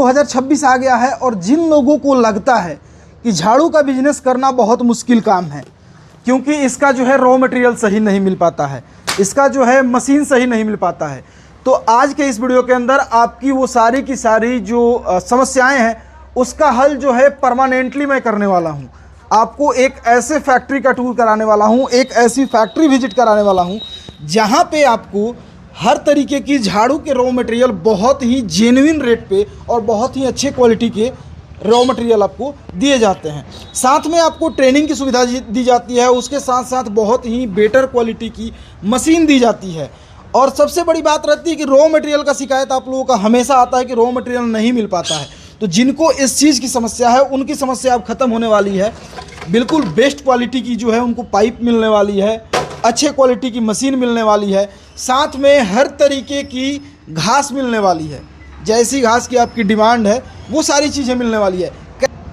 2026 आ गया है और जिन लोगों को लगता है कि झाड़ू का बिजनेस करना बहुत मुश्किल काम है, क्योंकि इसका जो है रॉ मटेरियल सही नहीं मिल पाता है, इसका जो है मशीन सही नहीं मिल पाता है, तो आज के इस वीडियो के अंदर आपकी वो सारी की सारी जो समस्याएं हैं उसका हल जो है परमानेंटली मैं करने वाला हूं। आपको एक ऐसे फैक्ट्री का टूर कराने वाला हूं, एक ऐसी फैक्ट्री विजिट कराने वाला हूं जहां पे आपको हर तरीके की झाड़ू के रॉ मटेरियल बहुत ही जेन्युइन रेट पे और बहुत ही अच्छे क्वालिटी के रॉ मटेरियल आपको दिए जाते हैं। साथ में आपको ट्रेनिंग की सुविधा दी जाती है, उसके साथ साथ बहुत ही बेटर क्वालिटी की मशीन दी जाती है। और सबसे बड़ी बात रहती है कि रॉ मटेरियल का शिकायत आप लोगों का हमेशा आता है कि रॉ मटेरियल नहीं मिल पाता है। तो जिनको इस चीज़ की समस्या है उनकी समस्या अब ख़त्म होने वाली है। बिल्कुल बेस्ट क्वालिटी की जो है उनको पाइप मिलने वाली है, अच्छे क्वालिटी की मशीन मिलने वाली है, साथ में हर तरीके की घास मिलने वाली है। जैसी घास की आपकी डिमांड है वो सारी चीज़ें मिलने वाली है।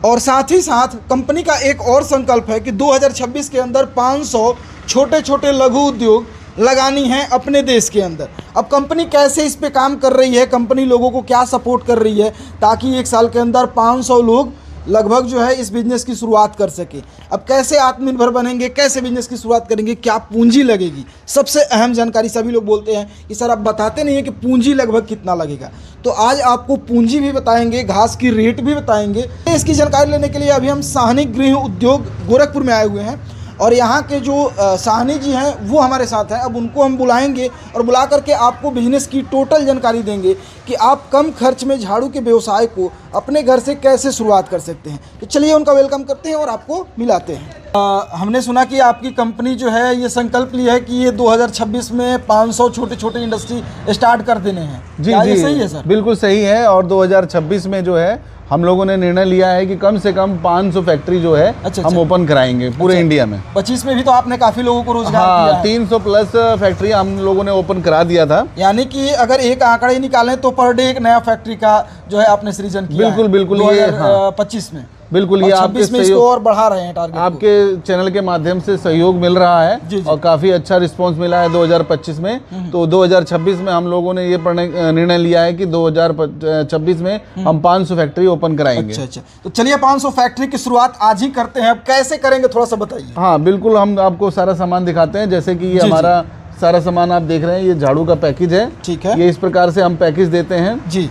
और साथ ही साथ कंपनी का एक और संकल्प है कि 2026 के अंदर 500 छोटे छोटे लघु उद्योग लगानी है अपने देश के अंदर। अब कंपनी कैसे इस पे काम कर रही है, कंपनी लोगों को क्या सपोर्ट कर रही है ताकि एक साल के अंदर 500 लोग लगभग जो है इस बिज़नेस की शुरुआत कर सके। अब कैसे आत्मनिर्भर बनेंगे, कैसे बिज़नेस की शुरुआत करेंगे, क्या पूंजी लगेगी, सबसे अहम जानकारी। सभी लोग बोलते हैं कि सर आप बताते नहीं हैं कि पूंजी लगभग कितना लगेगा, तो आज आपको पूंजी भी बताएंगे, घास की रेट भी बताएंगे। इसकी जानकारी लेने के लिए अभी हम साहनी गृह उद्योग गोरखपुर में आए हुए हैं और यहाँ के जो साहनी जी हैं वो हमारे साथ हैं। अब उनको हम बुलाएंगे और बुला करके आपको बिजनेस की टोटल जानकारी देंगे कि आप कम खर्च में झाड़ू के व्यवसाय को अपने घर से कैसे शुरुआत कर सकते हैं। तो चलिए उनका वेलकम करते हैं और आपको मिलाते हैं। हमने सुना कि आपकी कंपनी जो है ये संकल्प लिया है कि ये 2026 में 500 छोटे छोटे इंडस्ट्री स्टार्ट कर देने हैं। जी क्या जी, ये सही है सर? बिल्कुल सही है। और 2026 में जो है हम लोगों ने निर्णय लिया है कि कम से कम 500 फैक्ट्री जो है हम ओपन कराएंगे पूरे इंडिया में। 25 में भी तो आपने काफ़ी लोगों को रोजगार दिया है। 300 प्लस फैक्ट्री हम लोगों ने ओपन करा दिया था। यानी कि अगर एक आंकड़ा ही निकालें तो पर डे एक नया फैक्ट्री का जो है आपने सृजन किया बिल्कुल है बिल्कुल 2025 में। बिल्कुल, ये आपके में इसको और बढ़ा रहे हैं टारगेट। आपके चैनल के माध्यम से सहयोग मिल रहा है जी। और काफ़ी अच्छा रिस्पांस मिला है 2025 में। तो 2026 में हम लोगों ने ये निर्णय लिया है कि 2026 में हम 500 फैक्ट्री ओपन कराएंगे। अच्छा, तो चलिए 500 फैक्ट्री की शुरुआत आज ही करते हैं। अब कैसे करेंगे थोड़ा सा बताइए। हाँ बिल्कुल, हम आपको सारा सामान दिखाते हैं। जैसे कि ये हमारा सारा सामान आप देख रहे हैं, ये झाड़ू का पैकेज है। ठीक है, ये इस प्रकार से हम पैकेज देते हैं जी।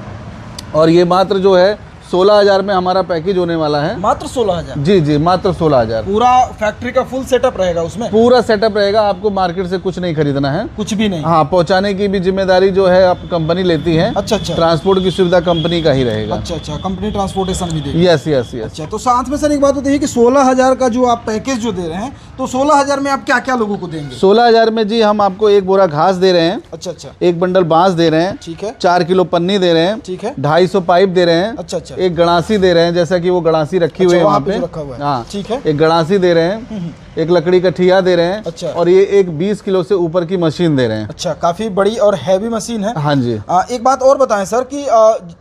और ये मात्र जो है 16,000 में हमारा पैकेज होने वाला है। मात्र 16,000? जी जी, मात्र 16,000। पूरा फैक्ट्री का फुल सेटअप रहेगा उसमें? पूरा सेटअप रहेगा, आपको मार्केट से कुछ नहीं खरीदना है, कुछ भी नहीं। हाँ, पहुंचाने की भी जिम्मेदारी जो है आप कंपनी लेती है। अच्छा, ट्रांसपोर्ट की सुविधा कंपनी का ही रहेगा। अच्छा, कंपनी ट्रांसपोर्टेशन भी देगी। Yes yes yes. अच्छा, तो साथ में सर एक बात बताइए कि 16,000 का जो आप पैकेज जो दे रहे हैं, तो 16,000 में आप क्या क्या लोगों को देंगे? 16,000 में जी हम आपको एक बोरा घास दे रहे हैं। अच्छा, एक बंडल बांस दे रहे हैं। ठीक है। 4 किलो पन्नी दे रहे हैं। ठीक है। 250 पाइप दे रहे हैं। अच्छा, एक गड़ासी दे रहे हैं, जैसा कि वो गड़ासी रखी हुई है वहाँ पे रखा हुआ है। हाँ, ठीक है। एक गड़ासी दे रहे हैं, एक लकड़ी का ठिया दे रहे हैं। अच्छा। और ये एक 20 किलो से ऊपर की मशीन दे रहे हैं। अच्छा, काफी बड़ी और हैवी मशीन है। हाँ जी। एक बात और बताएं सर कि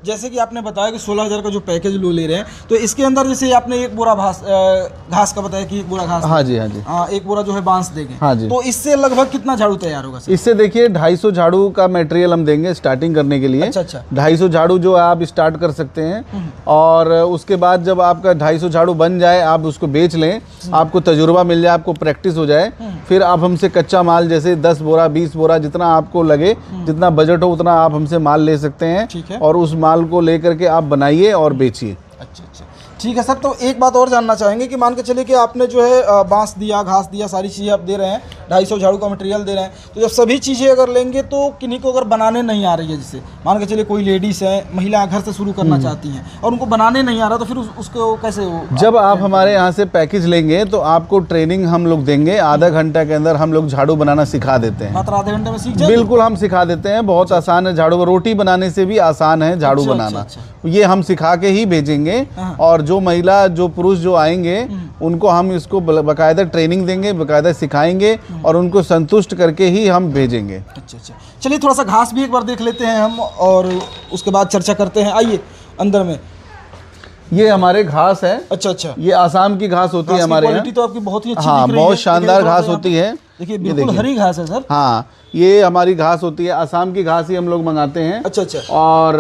जैसे कि आपने बताया कि 16,000 का जो पैकेज लो ले रहे हैं, तो इसके अंदर जैसे आपने एक बोरा घास का बताया कि एक बोरा घास, हाँ जी हाँ जी, एक बोरा जो है बांस देंगे। हाँ जी। तो इससे लगभग कितना झाड़ू तैयार होगा सर? इससे देखिए 250 झाड़ू का मटेरियल हम देंगे स्टार्टिंग करने के लिए। अच्छा। 250 झाड़ू जो आप स्टार्ट कर सकते हैं और उसके बाद जब आपका 250 झाड़ू बन जाए, आप उसको बेच लें, आपको तजुर्बा मिल जाए, आपको प्रैक्टिस हो जाए, फिर आप हमसे कच्चा माल जैसे 10 बोरा 20 बोरा जितना आपको लगे, जितना बजट हो उतना आप हमसे माल ले सकते हैं। ठीक है। और उस माल को लेकर के आप बनाइए और बेचिए। अच्छा, ठीक है सर। तो एक बात और जानना चाहेंगे कि मान के चलिए कि आपने जो है बांस दिया, घास दिया, सारी चीज़ें आप दे रहे हैं, 250 झाड़ू का मटेरियल दे रहे हैं, तो जब सभी चीज़ें अगर लेंगे तो किन्हीं को अगर बनाने नहीं आ रही है, जैसे मान के चलिए कोई लेडीज़ है, महिला घर से शुरू करना चाहती हैं और उनको बनाने नहीं आ रहा, तो फिर उसको कैसे जब आप हमारे यहाँ से पैकेज लेंगे तो आपको ट्रेनिंग हम लोग देंगे। आधा घंटा के अंदर हम लोग झाड़ू बनाना सिखा देते हैं। मात्र आधे घंटे में सीख जाए? बिल्कुल, हम सिखा देते हैं। बहुत आसान है झाड़ू, रोटी बनाने से भी आसान है झाड़ू बनाना। ये हम सिखा के ही भेजेंगे और जो महिला जो पुरुष जो आएंगे उनको हम इसको बाकायदा ट्रेनिंग देंगे, बाकायदा सिखाएंगे और उनको संतुष्ट करके ही हम भेजेंगे। अच्छा, चलिए थोड़ा सा घास भी एक बार देख लेते हैं हम और उसके बाद चर्चा करते हैं। आइए अंदर में। ये हमारे घास है। अच्छा, ये आसाम की घास होती है हमारे यहाँ। क्वालिटी तो आपकी बहुत ही अच्छी हाँ, दिख रही है। बहुत शानदार घास होती है। देखिए बिल्कुल हरी घास है सर। हाँ, ये हमारी घास होती है, असम की घास ही हम लोग मंगाते हैं। अच्छा अच्छा। और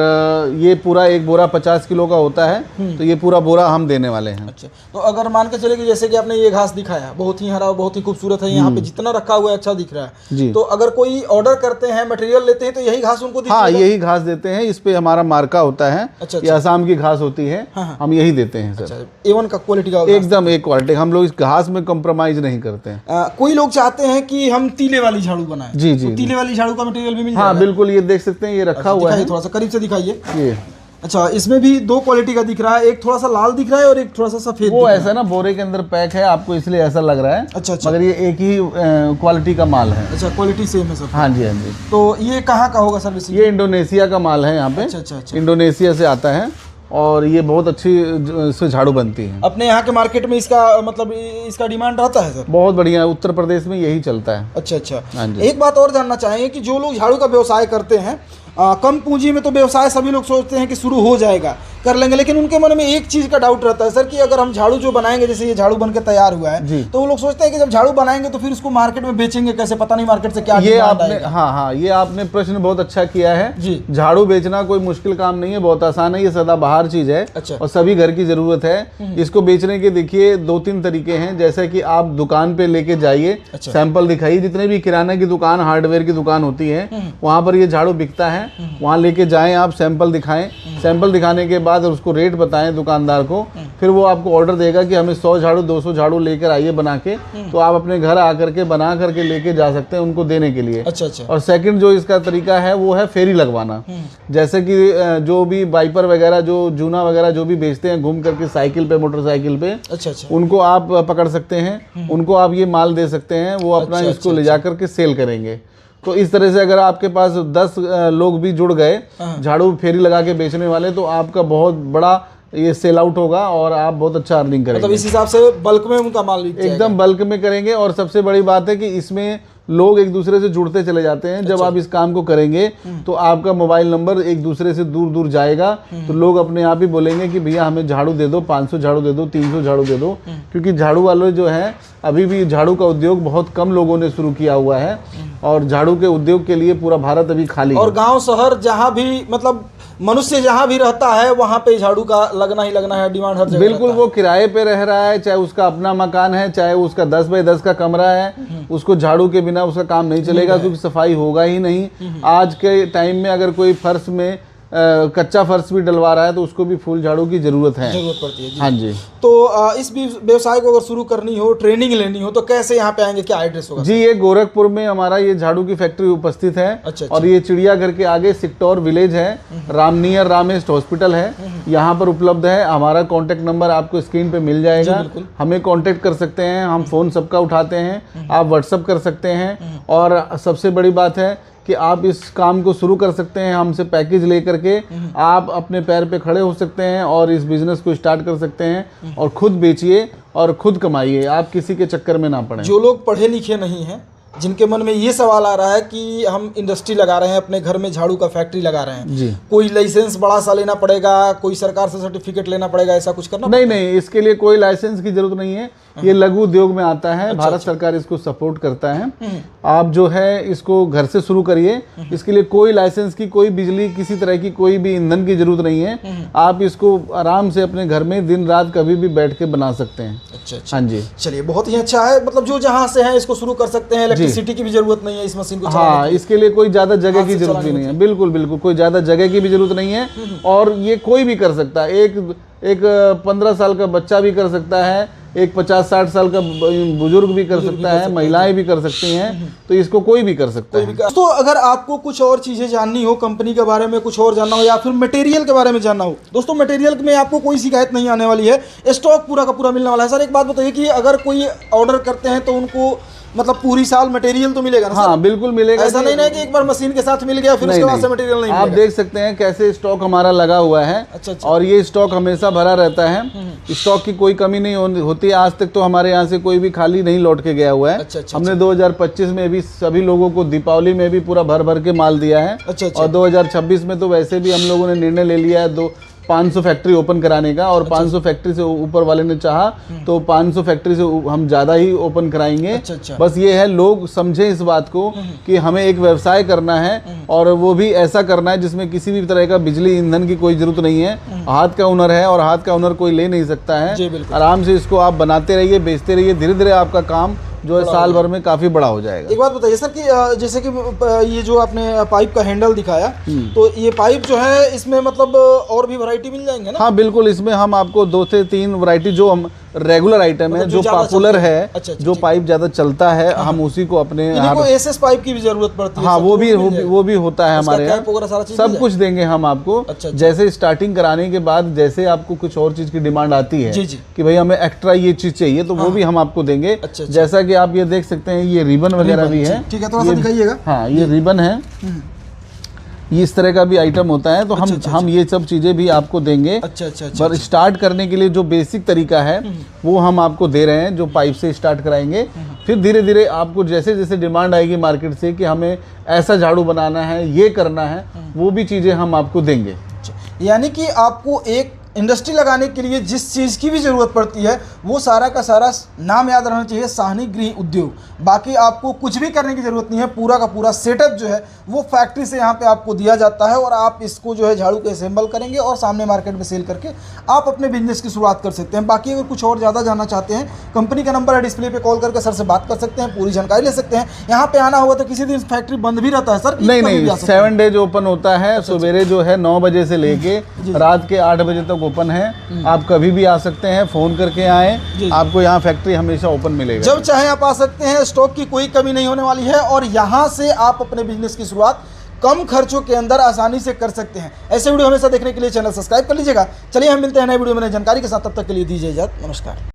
ये पूरा एक बोरा 50 किलो का होता है, तो ये पूरा बोरा हम देने वाले हैं। अच्छा, तो अगर मान के चले कि जैसे कि आपने ये घास दिखाया, बहुत ही हरा, बहुत ही खूबसूरत है, यहाँ पे जितना रखा हुआ है अच्छा दिख रहा है जी। तो अगर कोई ऑर्डर करते हैं, मटेरियल लेते हैं, तो यही घास उनको दीजिएगा? हाँ, यही घास देते हैं, इस पे हमारा मार्का होता है। अच्छा, ये असम की घास होती है, हम यही देते हैं सर। अच्छा, A1 का क्वालिटी का एकदम एक क्वालिटी, हम लोग इस घास में कॉम्प्रोमाइज नहीं करते हैं। कोई लोग चाहते हैं कि हम तीले वाली झाड़ू बनाएं, जी जी तो तीले वाली झाड़ू का मटेरियल भी मिल हाँ जाएगा? बिल्कुल, ये देख सकते हैं, ये रखा हुआ है। थोड़ा सा करीब से दिखाइए। ये अच्छा, इसमें भी दो क्वालिटी का दिख रहा है, एक थोड़ा सा लाल दिख रहा है और एक थोड़ा सा सफेद। वो ऐसा ना बोरे के अंदर पैक है, आपको इसलिए ऐसा लग रहा है। अच्छा अच्छा। मगर ये एक ही क्वालिटी का माल है। अच्छा, क्वालिटी सेम है सब? हाँ जी हाँ जी। तो ये कहाँ का होगा सर? ये इंडोनेशिया का माल है यहाँ पे। अच्छा अच्छा अच्छा। इंडोनेशिया से आता है और ये बहुत अच्छी इससे झाड़ू बनती है। अपने यहाँ के मार्केट में इसका मतलब इसका डिमांड रहता है सर? बहुत बढ़िया है, उत्तर प्रदेश में यही चलता है। अच्छा अच्छा। हाँ जी। एक बात और जानना चाहेंगे कि जो लोग झाड़ू का व्यवसाय करते हैं, कम पूंजी में तो व्यवसाय सभी लोग सोचते हैं कि शुरू हो जाएगा, कर लेंगे, लेकिन उनके मन में एक चीज़ का डाउट रहता है सर कि अगर हम झाड़ू जो बनाएंगे, जैसे ये झाड़ू बन के तैयार हुआ है, तो वो लोग सोचते हैं कि जब झाड़ू बनाएंगे तो फिर उसको मार्केट में बेचेंगे कैसे, पता नहीं मार्केट से क्या ये डिमांड आपने आएगा। हाँ हाँ, ये आपने प्रश्न बहुत अच्छा किया है जी। झाड़ू बेचना कोई मुश्किल काम नहीं है, बहुत आसान है, ये सदाबहार चीज है। अच्छा। और सभी घर की जरूरत है। इसको बेचने के देखिए 2-3 तरीके हैं, जैसे कि आप दुकान पे लेके जाइए, अच्छा। सैंपल दिखाइए, जितने भी किराना की दुकान, हार्डवेयर की दुकान होती है वहां पर ये झाड़ू बिकता है, वहां लेके जाएं, आप सैंपल दिखाएं, सैंपल दिखाने के बाद उसको रेट बताएं दुकानदार को, फिर वो आपको ऑर्डर देगा कि हमें 100 झाड़ू 200 झाड़ू लेकर आइए बना के, तो आप अपने घर आकर के बना करके लेके जा सकते हैं उनको देने के लिए। अच्छा अच्छा। और सेकंड जो इसका तरीका है वो है फेरी लगवाना। जैसे कि जो भी वाइपर वगैरह, जो जूना वगैरह जो भी बेचते हैं घूम करके साइकिल पे, मोटरसाइकिल पे, अच्छा अच्छा। उनको आप पकड़ सकते हैं, उनको आप ये माल दे सकते हैं, वो अपना इसको ले जा करके सेल करेंगे। तो इस तरह से अगर आपके पास 10 लोग भी जुड़ गए झाड़ू फेरी लगा के बेचने वाले, तो आपका बहुत बड़ा ये सेल आउट होगा और आप बहुत अच्छा अर्निंग करेंगे। मतलब इस हिसाब से बल्क में उनका माल बिक जाएगा? एकदम बल्क में करेंगे। और सबसे बड़ी बात है कि इसमें लोग एक दूसरे से जुड़ते चले जाते हैं। जब आप इस काम को करेंगे तो आपका मोबाइल नंबर एक दूसरे से दूर दूर जाएगा, तो लोग अपने आप ही बोलेंगे कि भैया हमें झाड़ू दे दो, 500 झाड़ू दे दो, 300 झाड़ू दे दो। क्योंकि झाड़ू वाले जो हैं, अभी भी झाड़ू का उद्योग बहुत कम लोगों ने शुरू किया हुआ है और झाड़ू के उद्योग के लिए पूरा भारत अभी खाली है। और गांव शहर जहां भी मतलब मनुष्य जहां भी रहता है वहां पे झाड़ू का लगना ही लगना है, डिमांड हर जगह। बिल्कुल, वो किराए पे रह रहा है, चाहे उसका अपना मकान है, चाहे उसका 10 बाय 10 का कमरा है, उसको झाड़ू के बिना उसका काम नहीं चलेगा, क्योंकि सफाई होगा ही नहीं। आज के टाइम में अगर कोई फर्श में कच्चा फर्श भी डलवा रहा है तो उसको भी फूल झाड़ू की जरूरत पड़ती है जी। हाँ जी। तो इस व्यवसाय को अगर शुरू करनी हो, ट्रेनिंग लेनी हो, तो कैसे यहाँ पे आएंगे, क्या एड्रेस होगा? जी, ये गोरखपुर में हमारा ये झाड़ू की फैक्ट्री उपस्थित है। अच्छा। और ये चिड़ियाघर के आगे सिक्टौर विलेज है, रामनियर रामेस्ट हॉस्पिटल है, यहाँ पर उपलब्ध है। हमारा कॉन्टेक्ट नंबर आपको स्क्रीन पे मिल जाएगा, हमें कॉन्टेक्ट कर सकते हैं, हम फ़ोन सबका उठाते हैं, आप व्हाट्सअप कर सकते हैं। और सबसे बड़ी बात है कि आप इस काम को शुरू कर सकते हैं, हमसे पैकेज लेकर के आप अपने पैर पे खड़े हो सकते हैं और इस बिजनेस को स्टार्ट कर सकते हैं और खुद बेचिए और खुद कमाइए, आप किसी के चक्कर में ना पड़े। जो लोग पढ़े लिखे नहीं हैं, जिनके मन में ये सवाल आ रहा है कि हम इंडस्ट्री लगा रहे हैं, अपने घर में झाड़ू का फैक्ट्री लगा रहे हैं जी, कोई लाइसेंस बड़ा सा लेना पड़ेगा, कोई सरकार से सर्टिफिकेट लेना पड़ेगा, ऐसा कुछ करना? नहीं, इसके लिए कोई लाइसेंस की जरूरत नहीं है, ये लघु उद्योग में आता है। भारत सरकार इसको सपोर्ट करता है। आप जो है इसको घर से शुरू करिए, इसके लिए कोई लाइसेंस की, कोई बिजली, किसी तरह की कोई भी ईंधन की जरूरत नहीं है। आप इसको आराम से अपने घर में दिन रात कभी भी बैठ के बना सकते हैं। अच्छा। हाँ जी, चलिए, बहुत ही अच्छा है। मतलब जो जहाँ से है इसको शुरू कर सकते हैं, इलेक्ट्रिसिटी की भी जरूरत नहीं है इस मशीन को चलाने की। इसके लिए कोई ज्यादा जगह की जरूरत भी नहीं है। बिल्कुल बिल्कुल, कोई ज्यादा जगह की भी जरूरत नहीं है और ये कोई भी कर सकता है। एक 15 साल का बच्चा भी कर सकता है, एक 50-60 साल का बुजुर्ग भी कर सकता है, महिलाएं भी कर सकती हैं, तो इसको कोई भी कर सकता है। तो अगर आपको कुछ और चीज़ें जाननी हो, कंपनी के बारे में कुछ और जानना हो या फिर मटेरियल के बारे में जानना हो, दोस्तों मटेरियल में आपको कोई शिकायत नहीं आने वाली है, स्टॉक पूरा का पूरा मिलने वाला है। सर एक बात बताइए कि अगर कोई ऑर्डर करते हैं तो उनको मतलब पूरी साल मटेरियल तो मिलेगा ना? हाँ बिल्कुल मिलेगा। ऐसा नहीं है कि एक बार मशीन के साथ मिल गया फिर उसके बाद से मटेरियल नहीं आप देख सकते हैं कैसे स्टॉक हमारा लगा हुआ है। अच्छा। और ये स्टॉक हमेशा भरा रहता है, स्टॉक की कोई कमी नहीं होती। आज तक तो हमारे यहाँ से कोई भी खाली नहीं लौट के गया हुआ है। हमने 2025 में भी सभी लोगों को दीपावली में भी पूरा भर भर के माल दिया है। और 2026 में तो वैसे भी हम लोगों ने निर्णय ले लिया है 500 फैक्ट्री ओपन कराने का, और 500 फैक्ट्री से ऊपर वाले ने चाहा तो 500 फैक्ट्री से हम ज़्यादा ही ओपन कराएंगे। अच्छा। बस ये है, लोग समझें इस बात को कि हमें एक व्यवसाय करना है, और वो भी ऐसा करना है जिसमें किसी भी तरह का बिजली ईंधन की कोई ज़रूरत नहीं है। हाथ का हुनर है, और हाथ का हुनर कोई ले नहीं सकता है। आराम से इसको आप बनाते रहिए, बेचते रहिए, धीरे धीरे आपका काम जो है साल भर में काफी बड़ा हो जाएगा। एक बात बताइए सर कि जैसे कि ये जो आपने पाइप का हैंडल दिखाया, तो ये पाइप जो है इसमें मतलब और भी वैरायटी मिल जाएंगे ना? हाँ बिल्कुल, इसमें हम आपको 2 से 3 वैरायटी जो हम रेगुलर आइटम है, जो पॉपुलर है, जो पाइप ज्यादा चलता है, हम उसी को अपने यहाँ एसएस पाइप की भी जरूरत पड़ती है। हाँ, वो भी होता है हमारे यहाँ, सब कुछ देंगे हम आपको। जैसे स्टार्टिंग कराने के बाद जैसे आपको कुछ और चीज की डिमांड आती है कि भाई हमें एक्स्ट्रा ये चीज चाहिए, तो वो भी हम आपको देंगे। जैसा कि आप ये देख सकते हैं, ये रिबन वगैरह भी है। ठीक है, थोड़ा सा दिखाइएगा। हाँ, ये रिबन है, ये इस तरह का भी आइटम होता है, तो हम ये सब चीज़ें भी आपको देंगे। पर स्टार्ट करने के लिए जो बेसिक तरीका है वो हम आपको दे रहे हैं, जो पाइप से स्टार्ट कराएंगे। फिर धीरे धीरे आपको जैसे जैसे डिमांड आएगी मार्केट से कि हमें ऐसा झाड़ू बनाना है, ये करना है, वो भी चीज़ें हम आपको देंगे। यानी कि आपको एक इंडस्ट्री लगाने के लिए जिस चीज़ की भी ज़रूरत पड़ती है वो सारा का सारा नाम याद रहना चाहिए, साहनी गृह उद्योग। बाकी आपको कुछ भी करने की ज़रूरत नहीं है, पूरा का पूरा सेटअप जो है वो फैक्ट्री से यहाँ पे आपको दिया जाता है, और आप इसको जो है झाड़ू को असेंबल करेंगे और सामने मार्केट में सेल करके आप अपने बिजनेस की शुरुआत कर सकते हैं। बाकी अगर कुछ और ज़्यादा जानना चाहते हैं, कंपनी का नंबर है डिस्प्ले पे, कॉल करके सर से बात कर सकते हैं, पूरी जानकारी ले सकते हैं। यहाँ पे आना होगा तो किसी दिन फैक्ट्री बंद भी रहता है सर? नहीं, 7 डेज ओपन होता है। सवेरे जो है 9 बजे से लेके रात के 8 बजे तक ओपन है। आप कभी भी आ सकते हैं, फोन करके आए, आपको यहाँ फैक्ट्री हमेशा ओपन मिलेगा। जब चाहे आप आ सकते हैं, स्टॉक की कोई कमी नहीं होने वाली है, और यहाँ से आप अपने बिजनेस की शुरुआत कम खर्चों के अंदर आसानी से कर सकते हैं। ऐसे वीडियो हमेशा देखने के लिए चैनल सब्सक्राइब कर लीजिएगा। चलिए हम मिलते हैं नए वीडियो में नई जानकारी के साथ, तब तक के लिए दीजिए इजाजत, नमस्कार।